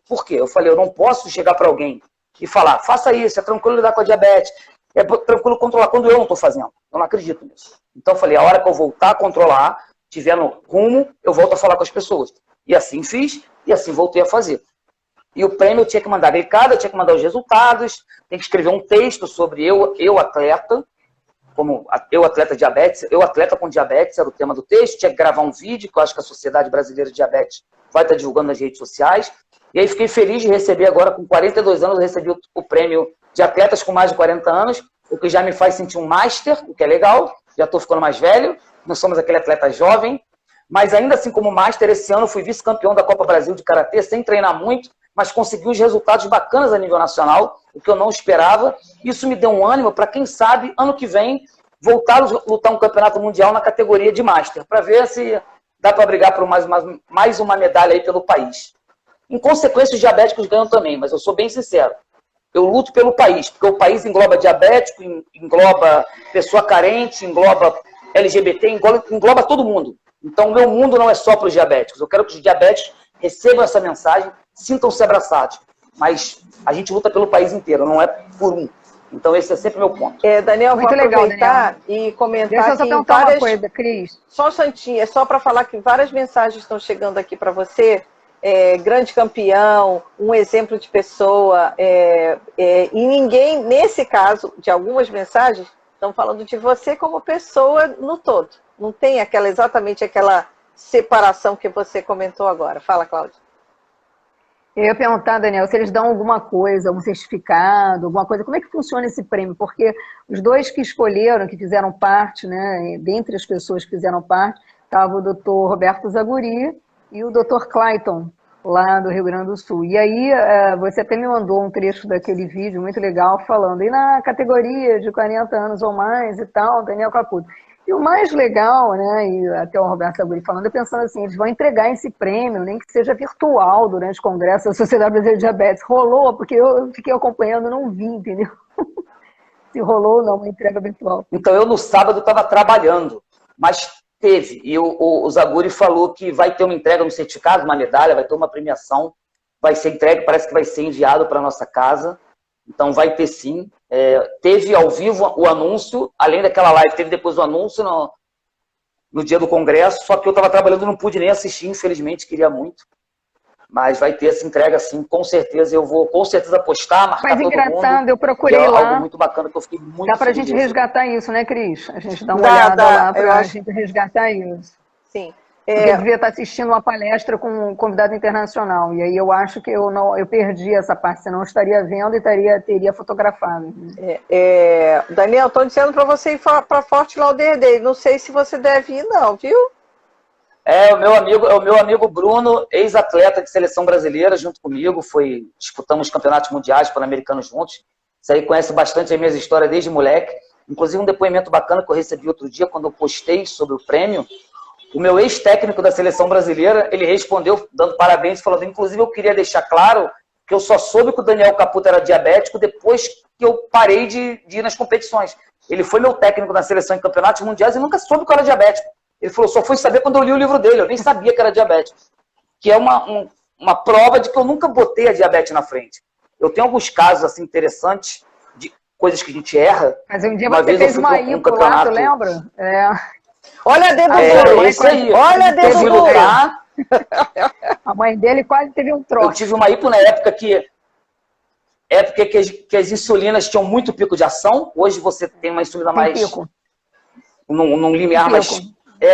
Por quê? Eu falei, eu não posso chegar para alguém e falar, faça isso, é tranquilo lidar com a diabetes, é tranquilo controlar, quando eu não estou fazendo. Eu não acredito nisso. Então, eu falei, a hora que eu voltar a controlar, tiver no rumo, eu volto a falar com as pessoas. E assim fiz, e assim voltei a fazer. E o prêmio eu tinha que mandar glicada, eu tinha que mandar os resultados, tem que escrever um texto sobre eu atleta, como eu atleta diabetes, eu atleta com diabetes, era o tema do texto, tinha que gravar um vídeo, que eu acho que a Sociedade Brasileira de Diabetes vai estar divulgando nas redes sociais. E aí fiquei feliz de receber agora, com 42 anos, eu recebi o prêmio de atletas com mais de 40 anos, o que já me faz sentir um master, o que é legal, já estou ficando mais velho, não somos aquele atleta jovem, mas ainda assim como master, esse ano fui vice-campeão da Copa Brasil de Karatê, sem treinar muito, mas consegui uns resultados bacanas a nível nacional, o que eu não esperava. Isso me deu um ânimo para, quem sabe, ano que vem, voltar a lutar um campeonato mundial na categoria de master, para ver se dá para brigar por mais uma medalha aí pelo país. Em consequência, os diabéticos ganham também, mas eu sou bem sincero. Eu luto pelo país, porque o país engloba diabético, engloba pessoa carente, engloba LGBT, engloba todo mundo. Então, o meu mundo não é só para os diabéticos. Eu quero que os diabéticos recebam essa mensagem, sintam-se abraçados. Mas a gente luta pelo país inteiro, não é por um. Então, esse é sempre o meu ponto. Daniel, vou aproveitar e comentar Deixa eu só perguntar uma coisa, Cris. Só um instantinho, é só para falar que várias mensagens estão chegando aqui para você. Grande campeão, um exemplo de pessoa, e ninguém, nesse caso, de algumas mensagens, estão falando de você como pessoa no todo. Não tem exatamente aquela separação que você comentou agora. Fala, Cláudia. Eu ia perguntar, Daniel, se eles dão alguma coisa, um certificado, alguma coisa, como é que funciona esse prêmio? Porque os dois que escolheram, que fizeram parte, né, dentre as pessoas que fizeram parte, estava o doutor Roberto Zaguri e o doutor Clayton, lá do Rio Grande do Sul. E aí, você até me mandou um trecho daquele vídeo muito legal, falando, e na categoria de 40 anos ou mais e tal, Daniel Caputo. E o mais legal, né, e até o Roberto Zaguri falando, eu pensando assim, eles vão entregar esse prêmio, nem que seja virtual, durante o Congresso da Sociedade Brasileira de Diabetes. Rolou, porque eu fiquei acompanhando, não vi, entendeu? Se rolou ou não, uma entrega virtual. Então, eu no sábado estava trabalhando, mas teve. E o Zaguri falou que vai ter uma entrega no certificado, uma medalha, vai ter uma premiação, vai ser entregue, parece que vai ser enviado para a nossa casa. Então, vai ter sim. Teve ao vivo o anúncio, além daquela live, teve depois o anúncio no dia do congresso, só que eu estava trabalhando, não pude nem assistir, infelizmente, queria muito. Mas vai ter essa entrega sim, com certeza. Eu vou com certeza postar, marcar todo mundo. Mas engraçado, eu procurei lá. Algo muito bacana que eu fiquei muito Dá para a gente resgatar isso, né, Cris? A gente dá uma olhada lá para a gente resgatar isso. Sim. Porque eu devia estar assistindo uma palestra com um convidado internacional. E aí eu acho que eu perdi essa parte, senão eu estaria vendo e teria fotografado. Daniel, estou dizendo para você ir para Forte Lauderdale. Não sei se você deve ir, não, viu? É o meu amigo Bruno, ex-atleta de seleção brasileira, junto comigo, disputamos campeonatos mundiais pan-americanos juntos. Isso aí conhece bastante as minhas histórias desde moleque. Inclusive um depoimento bacana que eu recebi outro dia, quando eu postei sobre o prêmio, o meu ex-técnico da seleção brasileira, ele respondeu dando parabéns, falando, inclusive eu queria deixar claro que eu só soube que o Daniel Caputo era diabético depois que eu parei de ir nas competições. Ele foi meu técnico na seleção em campeonatos mundiais e nunca soube que eu era diabético. Ele falou, só fui saber quando eu li o livro dele, eu nem sabia que era diabético. Que é uma prova de que eu nunca botei a diabetes na frente. Eu tenho alguns casos assim, interessantes de coisas que a gente erra. Mas um dia você fez uma hipo lá, tu lembra? Olha a dedo duro. Esse aí. Olha a dedo duro. A mãe dele quase teve um troço. Eu tive uma hipo na época que as insulinas tinham muito pico de ação. Hoje você tem uma insulina mais... Pico. Num limiar mais...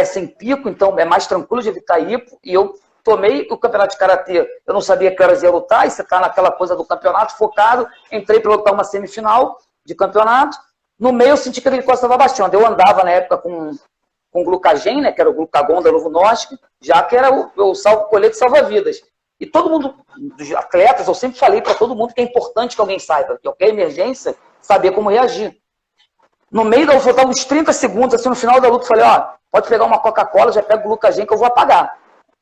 sem pico, então é mais tranquilo de evitar hipo. E eu tomei o campeonato de karatê. Eu não sabia que horas ia lutar, e você tá naquela coisa do campeonato, focado. Entrei para lutar uma semifinal de campeonato. No meio eu senti que a glicose estava baixando. Eu andava na época com glucagen, né, que era o glucagon da Novo Nordisk, já que era o colete salva-vidas. E todo mundo, dos atletas, eu sempre falei para todo mundo que é importante que alguém saiba, que qualquer emergência, saber como reagir. No meio da luta, faltava uns 30 segundos, assim, no final da luta, eu falei, pode pegar uma Coca-Cola, já pega o glucagen que eu vou apagar.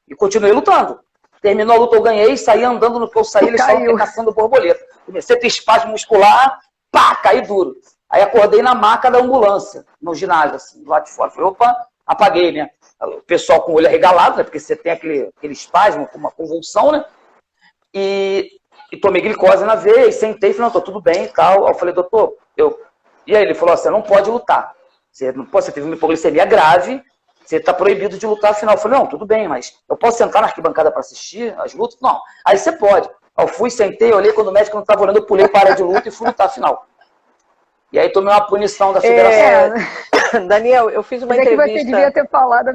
E continuei lutando. Terminou a luta, eu ganhei, saí andando no que eu saí, eles estavam caçando borboleta. Comecei a ter espasmo muscular, caí duro. Aí acordei na maca da ambulância, no ginásio, assim, do lado de fora. Falei, opa, apaguei, né? O pessoal com o olho arregalado, né? Porque você tem aquele espasmo, com uma convulsão, né? E tomei glicose na veia, e sentei e falei, não, tô tudo bem e tal. Aí eu falei, doutor, E aí ele falou, você não pode lutar. Você teve uma hipoglicemia grave, você está proibido de lutar afinal. Eu falei, não, tudo bem, mas eu posso sentar na arquibancada para assistir as lutas? Não. Aí você pode. Eu fui, sentei, olhei, quando o médico não estava olhando, eu pulei para a área de luta e fui lutar afinal. E aí tomei uma punição da federação. Daniel, eu fiz uma entrevista... que você devia ter falado...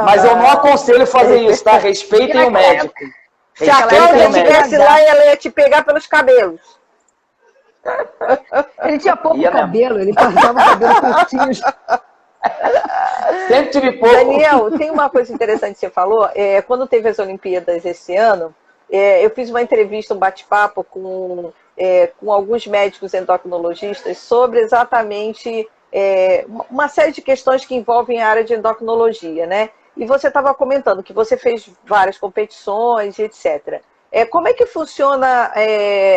Mas eu não aconselho fazer isso, tá? Respeitem o médico. Se a Cláudia estivesse lá, ela ia te pegar pelos cabelos. Ele tinha pouco cabelo, ele passava o cabelo curtinho. Sempre tive pouco. Daniel, tem uma coisa interessante que você falou. Quando teve as Olimpíadas esse ano, eu fiz uma entrevista, um bate-papo com alguns médicos endocrinologistas sobre exatamente uma série de questões que envolvem a área de endocrinologia, né? E você estava comentando que você fez várias competições, etc. Como é que funciona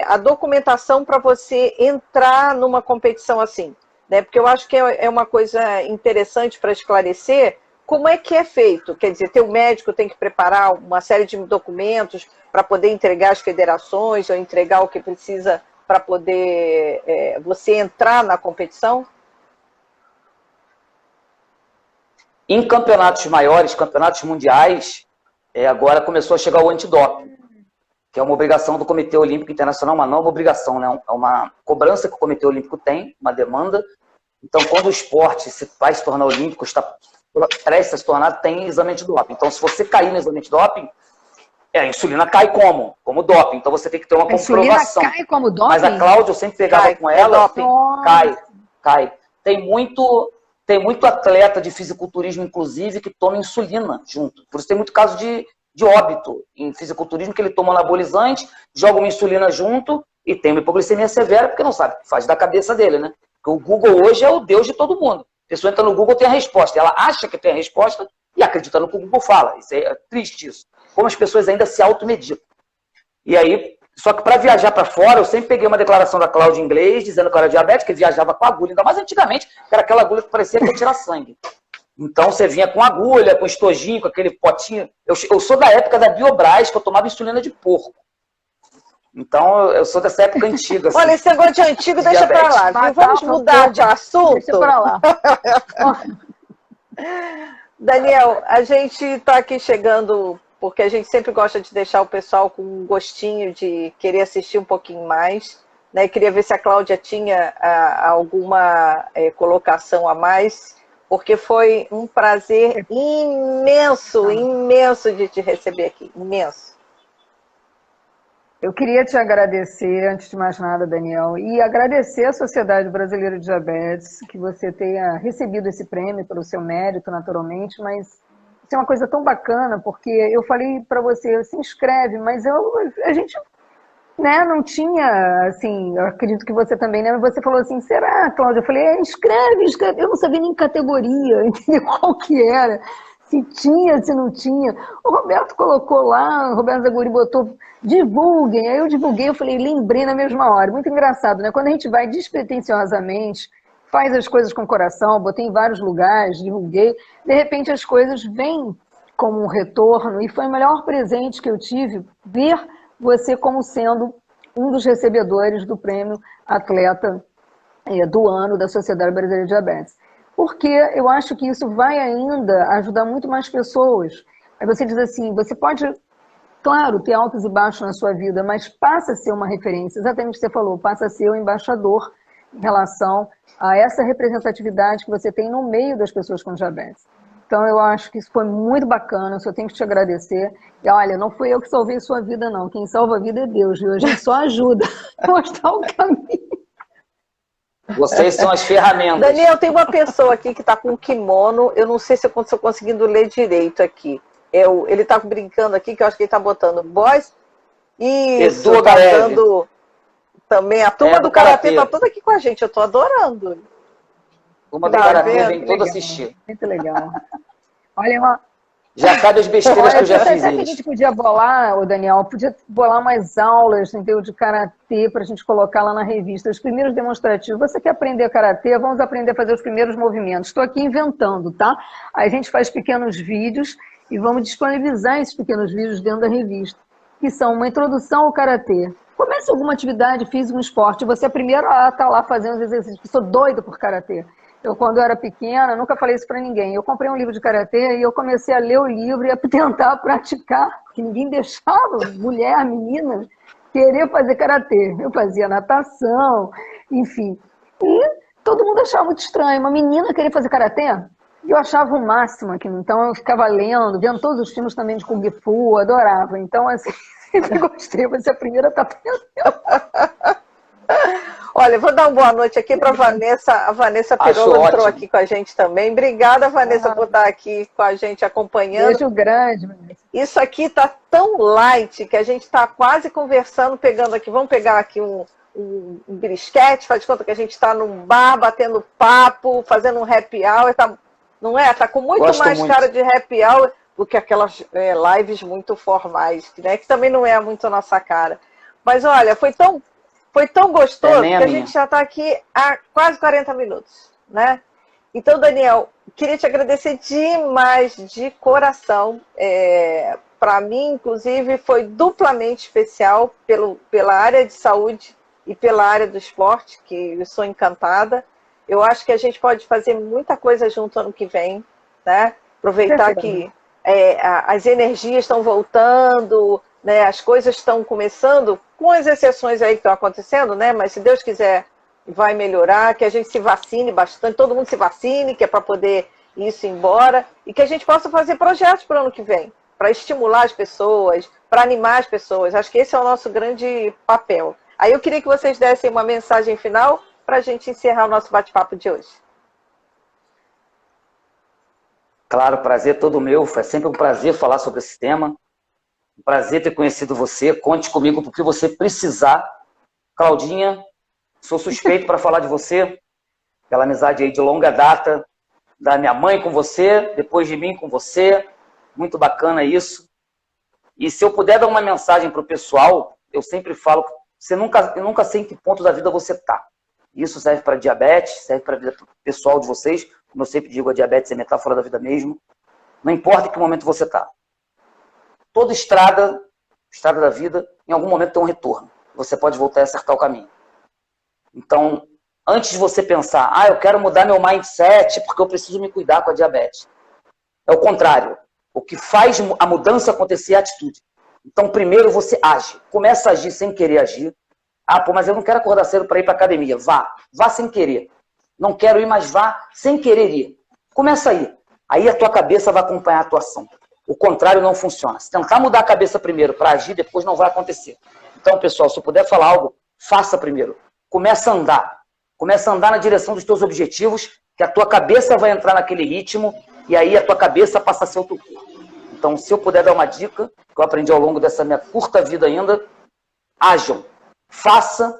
a documentação para você entrar numa competição assim? Né? Porque eu acho que é uma coisa interessante para esclarecer como é que é feito. Quer dizer, teu médico tem que preparar uma série de documentos para poder entregar às federações ou entregar o que precisa para poder você entrar na competição? Em campeonatos maiores, campeonatos mundiais, agora começou a chegar o antidoping, que é uma obrigação do Comitê Olímpico Internacional, uma nova obrigação, né? É uma cobrança que o Comitê Olímpico tem, uma demanda. Então, quando o esporte vai se tornar olímpico, está prestes a se tornar, tem exame antidoping. Então, se você cair no exame antidoping, a insulina cai como doping. Então, você tem que ter uma comprovação. A insulina cai como doping? Mas a Cláudia, eu sempre pegava com ela, cai. Tem muito atleta de fisiculturismo, inclusive, que toma insulina junto. Por isso tem muito caso de óbito em fisiculturismo, que ele toma anabolizante, joga uma insulina junto e tem uma hipoglicemia severa, porque não sabe o que faz da cabeça dele, né? Porque o Google hoje é o Deus de todo mundo. A pessoa entra no Google, tem a resposta. Ela acha que tem a resposta e acredita no que o Google fala. Isso é triste, isso. Como as pessoas ainda se automedicam. E aí, só que para viajar para fora, eu sempre peguei uma declaração da Cláudia em inglês, dizendo que eu era diabética, que viajava com agulha, ainda mais antigamente, que era aquela agulha que parecia que ia tirar sangue. Então você vinha com agulha, com estojinho, com aquele potinho. Eu sou da época da Biobras, que eu tomava insulina de porco. Então eu sou dessa época antiga. Assim, olha, esse negócio de antigo deixa para lá. Viu? Vamos mudar de assunto? Deixa para lá. Daniel, a gente está aqui chegando, porque a gente sempre gosta de deixar o pessoal com um gostinho de querer assistir um pouquinho mais. Né? Queria ver se a Cláudia tinha alguma colocação a mais, porque foi um prazer imenso, imenso de te receber aqui, imenso. Eu queria te agradecer, antes de mais nada, Daniel, e agradecer à Sociedade Brasileira de Diabetes, que você tenha recebido esse prêmio pelo seu mérito, naturalmente, mas isso é uma coisa tão bacana, porque eu falei para você, se inscreve, mas a gente, né, não tinha, assim, eu acredito que você também, né? Você falou assim, será, Cláudia? Eu falei, inscreve. Eu não sabia nem categoria, entendeu? Qual que era, se tinha, se não tinha. O Roberto colocou lá, o Roberto Zaguri botou, divulguem. Aí eu divulguei, eu falei, lembrei na mesma hora. Muito engraçado, né? Quando a gente vai despretensiosamente, faz as coisas com coração, botei em vários lugares, divulguei, de repente as coisas vêm como um retorno, e foi o melhor presente que eu tive, ver você como sendo um dos recebedores do prêmio Atleta do Ano da Sociedade Brasileira de Diabetes. Porque eu acho que isso vai ainda ajudar muito mais pessoas. Aí você diz assim, você pode, claro, ter altos e baixos na sua vida, mas passa a ser uma referência, exatamente o que você falou, passa a ser o embaixador em relação a essa representatividade que você tem no meio das pessoas com diabetes. Então, eu acho que isso foi muito bacana, eu só tenho que te agradecer. E olha, não fui eu que salvei sua vida, não. Quem salva a vida é Deus, viu? A gente só ajuda a mostrar o caminho. Vocês são as ferramentas. Daniel, tem uma pessoa aqui que está com um kimono, eu não sei se eu estou conseguindo ler direito aqui. Ele está brincando aqui, que eu acho que ele está botando boys. Isso, está dando também. A turma do Karatê está toda aqui com a gente, eu estou adorando. Uma do Karatê vem toda assistir. Muito legal. Olha, já sabe as besteiras que eu já fiz. Que a gente podia bolar, o Daniel, podia bolar umas aulas, entendeu, de Karatê para a gente colocar lá na revista. Os primeiros demonstrativos. Você quer aprender Karatê? Vamos aprender a fazer os primeiros movimentos. Estou aqui inventando, tá? Aí a gente faz pequenos vídeos e vamos disponibilizar esses pequenos vídeos dentro da revista, que são uma introdução ao Karatê. Comece alguma atividade física, um esporte. Você é a primeira a estar lá fazendo os exercícios. Eu sou doida por Karatê. Eu, quando eu era pequena, nunca falei isso para ninguém. Eu comprei um livro de Karatê e eu comecei a ler o livro e a tentar praticar, que ninguém deixava, mulher, menina, querer fazer Karatê. Eu fazia natação, enfim. E todo mundo achava muito estranho. Uma menina querer fazer Karatê? E eu achava o máximo aquilo. Então eu ficava lendo, vendo todos os filmes também de Kung Fu, adorava. Então, assim, sempre gostei. Você é a primeira a estar aprendendo. Olha, vou dar uma boa noite aqui para a Vanessa. A Vanessa Pirola entrou aqui com a gente também. Obrigada, Vanessa, por estar aqui com a gente acompanhando. Beijo grande, Vanessa. Isso aqui está tão light que a gente está quase conversando, pegando aqui. Vamos pegar aqui um brisquete, faz de conta que a gente está num bar, batendo papo, fazendo um happy hour. Tá, não é? Está com muito mais cara de happy hour do que aquelas lives muito formais, né? Que também não é muito a nossa cara. Mas olha, foi tão gostoso que a gente já está aqui há quase 40 minutos, né? Então, Daniel, queria te agradecer demais, de coração. Para mim, inclusive, foi duplamente especial pela área de saúde e pela área do esporte, que eu sou encantada. Eu acho que a gente pode fazer muita coisa junto ano que vem, né? Aproveitar que as energias estão voltando, né? As coisas estão começando, com as exceções aí que estão acontecendo, né? Mas se Deus quiser, vai melhorar, que a gente se vacine bastante, todo mundo se vacine, que é para poder isso ir embora, e que a gente possa fazer projetos para o ano que vem, para estimular as pessoas, para animar as pessoas. Acho que esse é o nosso grande papel. Aí eu queria que vocês dessem uma mensagem final para a gente encerrar o nosso bate-papo de hoje. Claro, prazer todo meu. É sempre um prazer falar sobre esse tema. Um prazer ter conhecido você. Conte comigo pro que você precisar. Claudinha, sou suspeito para falar de você. Pela amizade aí de longa data. Da minha mãe com você, depois de mim com você. Muito bacana isso. E se eu puder dar uma mensagem pro pessoal, eu sempre falo, eu nunca sei em que ponto da vida você tá. Isso serve para diabetes, serve para a vida pessoal de vocês. Como eu sempre digo, a diabetes é metáfora da vida mesmo. Não importa em que momento você está. Toda estrada da vida, em algum momento tem um retorno. Você pode voltar e acertar o caminho. Então, antes de você pensar, eu quero mudar meu mindset porque eu preciso me cuidar com a diabetes. É o contrário. O que faz a mudança acontecer é a atitude. Então, primeiro você age. Começa a agir sem querer agir. Mas eu não quero acordar cedo para ir para a academia. Vá sem querer. Não quero ir, mas vá sem querer ir. Começa a ir. Aí a tua cabeça vai acompanhar a tua ação. O contrário não funciona. Se tentar mudar a cabeça primeiro para agir, depois não vai acontecer. Então, pessoal, se eu puder falar algo, faça primeiro. Começa a andar. Começa a andar na direção dos teus objetivos, que a tua cabeça vai entrar naquele ritmo, e aí a tua cabeça passa a ser o teu corpo. Então, se eu puder dar uma dica, que eu aprendi ao longo dessa minha curta vida ainda, ajam, faça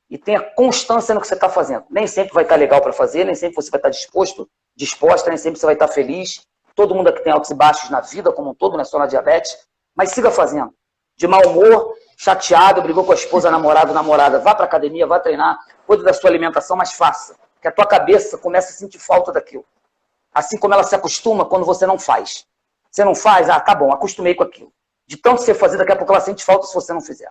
e tenha constância no que você está fazendo. Nem sempre vai estar legal para fazer, nem sempre você vai estar disposta, nem sempre você vai estar feliz. Todo mundo aqui tem altos e baixos na vida, como um todo, não é só na diabetes, mas siga fazendo. De mau humor, chateado, brigou com a esposa, namorado, namorada, vá para a academia, vá treinar, cuide da sua alimentação, mas faça. Que a tua cabeça comece a sentir falta daquilo. Assim como ela se acostuma quando você não faz. Você não faz, tá bom, acostumei com aquilo. De tanto você fazer, daqui a pouco ela sente falta se você não fizer.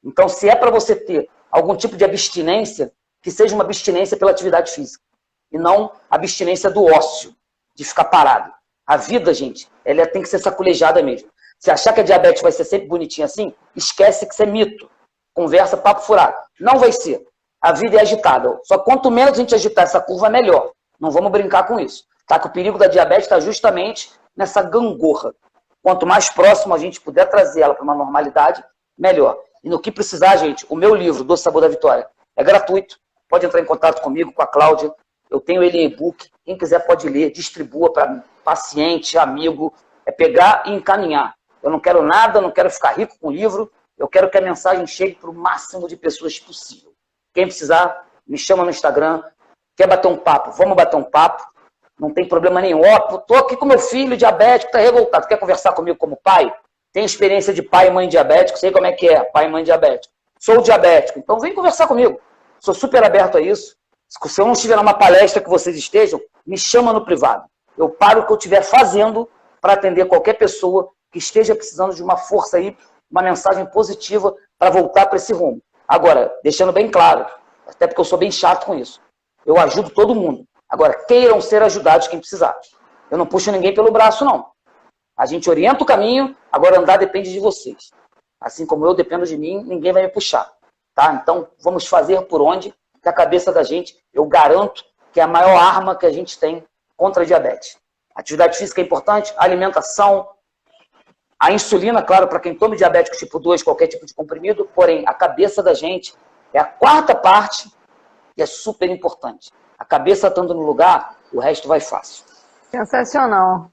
Então, se é para você ter algum tipo de abstinência, que seja uma abstinência pela atividade física. E não abstinência do ócio, de ficar parado. A vida, gente, ela tem que ser saculejada mesmo. Se achar que a diabetes vai ser sempre bonitinha assim, esquece que isso é mito. Conversa, papo furado. Não vai ser. A vida é agitada. Só quanto menos a gente agitar essa curva, melhor. Não vamos brincar com isso. Tá? Que o perigo da diabetes está justamente nessa gangorra. Quanto mais próximo a gente puder trazer ela para uma normalidade, melhor. E no que precisar, gente, o meu livro, Doce Sabor da Vitória, é gratuito. Pode entrar em contato comigo, com a Cláudia. Eu tenho ele em e-book. Quem quiser pode ler, distribua para paciente, amigo. É pegar e encaminhar. Eu não quero nada, não quero ficar rico com o livro. Eu quero que a mensagem chegue para o máximo de pessoas possível. Quem precisar, me chama no Instagram. Quer bater um papo? Vamos bater um papo. Não tem problema nenhum. Estou aqui com meu filho diabético, está revoltado. Quer conversar comigo como pai? Tenho experiência de pai e mãe diabético, sei como é que é, pai e mãe diabético. Sou diabético, então vem conversar comigo. Sou super aberto a isso. Se eu não estiver numa palestra que vocês estejam, me chama no privado. Eu paro o que eu estiver fazendo para atender qualquer pessoa que esteja precisando de uma força aí, uma mensagem positiva para voltar para esse rumo. Agora, deixando bem claro, até porque eu sou bem chato com isso, eu ajudo todo mundo. Agora, queiram ser ajudados quem precisar. Eu não puxo ninguém pelo braço, não. A gente orienta o caminho, agora andar depende de vocês. Assim como eu dependo de mim, ninguém vai me puxar. Tá? Então, vamos fazer por onde, que a cabeça da gente, eu garanto que é a maior arma que a gente tem contra a diabetes. Atividade física é importante, alimentação, a insulina, claro, para quem toma diabético tipo 2, qualquer tipo de comprimido, porém, a cabeça da gente é a quarta parte e é super importante. A cabeça estando no lugar, o resto vai fácil. Sensacional.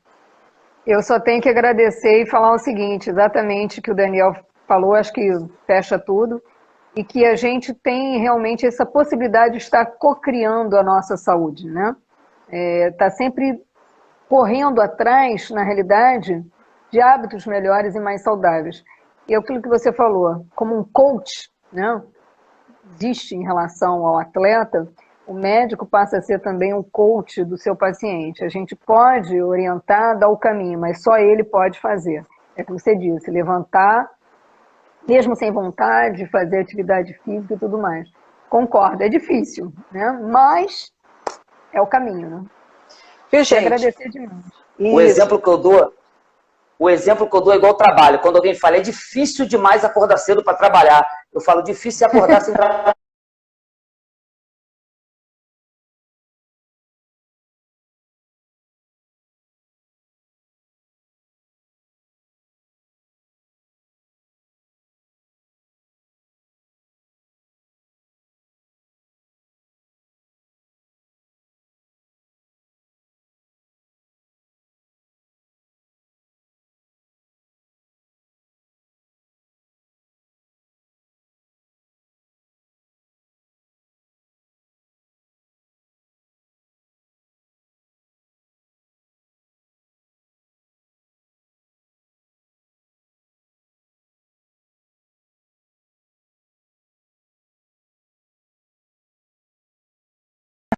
Eu só tenho que agradecer e falar o seguinte, exatamente o que o Daniel falou, acho que fecha tudo, e que a gente tem realmente essa possibilidade de estar cocriando a nossa saúde, né? Tá sempre correndo atrás, na realidade, de hábitos melhores e mais saudáveis. E é aquilo que você falou, como um coach, né? Existe em relação ao atleta, o médico passa a ser também um coach do seu paciente. A gente pode orientar, dar o caminho, mas só ele pode fazer. É o que você disse, levantar, mesmo sem vontade, fazer atividade física e tudo mais. Concordo, é difícil, né? Mas é o caminho, né? Viu, gente? Agradecer demais. O exemplo que eu dou é igual ao trabalho. Quando alguém fala, é difícil demais acordar cedo para trabalhar. Eu falo, difícil é acordar sem trabalhar.